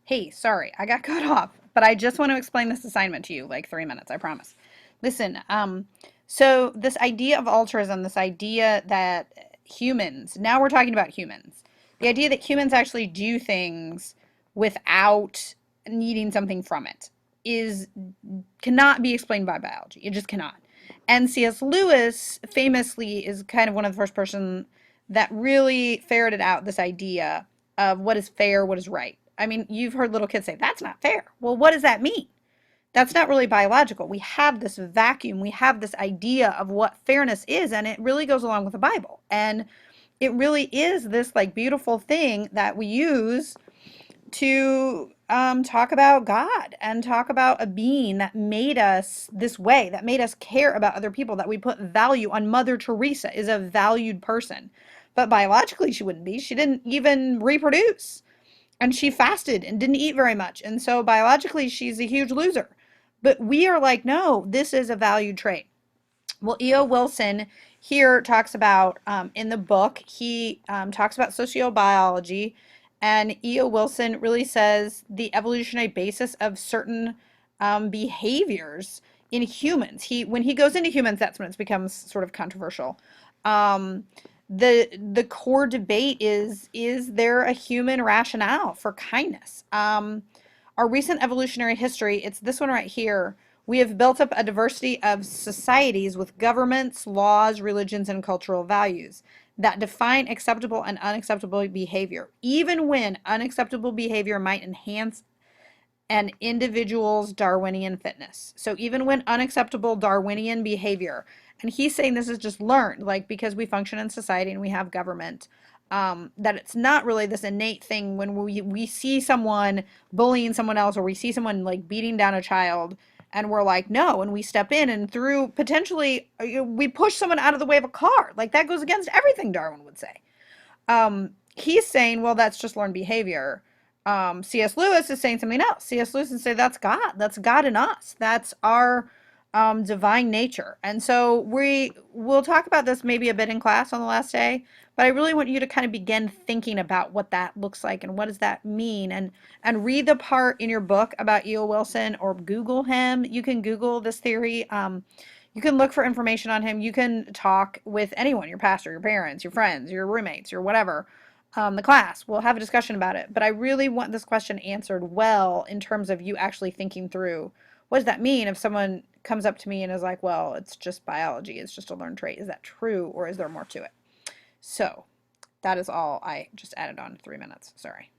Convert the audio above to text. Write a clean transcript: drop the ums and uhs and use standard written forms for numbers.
Hey, sorry, I got cut off, but I just want to explain this assignment to you, like 3 minutes, I promise. Listen, so this idea of altruism, this idea that humans, now we're talking about humans, the idea that humans actually do things without needing something from it is cannot be explained by biology. It just cannot. And C.S. Lewis famously is kind of one of the first person that really ferreted out this idea of what is fair, what is right. I mean, you've heard little kids say, that's not fair. Well, what does that mean? That's not really biological. We have this vacuum. We have this idea of what fairness is, and it really goes along with the Bible. And it really is this like beautiful thing that we use to talk about God and talk about a being that made us this way, that made us care about other people, that we put value on. Mother Teresa is a valued person, but biologically she wouldn't be. She didn't even reproduce, and she fasted and didn't eat very much. And so biologically she's a huge loser. But we are like, no, this is a valued trait. Well, E.O. Wilson here talks about, in the book, he talks about sociobiology, and E.O. Wilson really says the evolutionary basis of certain behaviors in humans. When he goes into humans, that's when it becomes sort of controversial. Um, the core debate is there a human rationale for kindness? Our recent evolutionary history, it's this one right here. We have built up a diversity of societies with governments, laws, religions, and cultural values that define acceptable and unacceptable behavior, even when unacceptable behavior might enhance an individual's Darwinian fitness. So even when unacceptable Darwinian behavior, and he's saying this is just learned, like because we function in society and we have government, that it's not really this innate thing when we see someone bullying someone else, or we see someone like beating down a child, and we're like, no, and we step in, and through potentially we push someone out of the way of a car. Like that goes against everything Darwin would say. He's saying, well, that's just learned behavior. C.S. Lewis is saying something else. C.S. Lewis is saying that's God. That's God in us. That's our divine nature. And so we'll talk about this maybe a bit in class on the last day, but I really want you to kind of begin thinking about what that looks like and what does that mean, and read the part in your book about E.O. Wilson, or Google him. You can Google this theory. You can look for information on him. You can talk with anyone, your pastor, your parents, your friends, your roommates, your whatever, the class. We'll have a discussion about it. But I really want this question answered well in terms of you actually thinking through, what does that mean if someone comes up to me and is like, well, it's just biology, it's just a learned trait. Is that true, or is there more to it? So that is all I just added on 3 minutes. Sorry.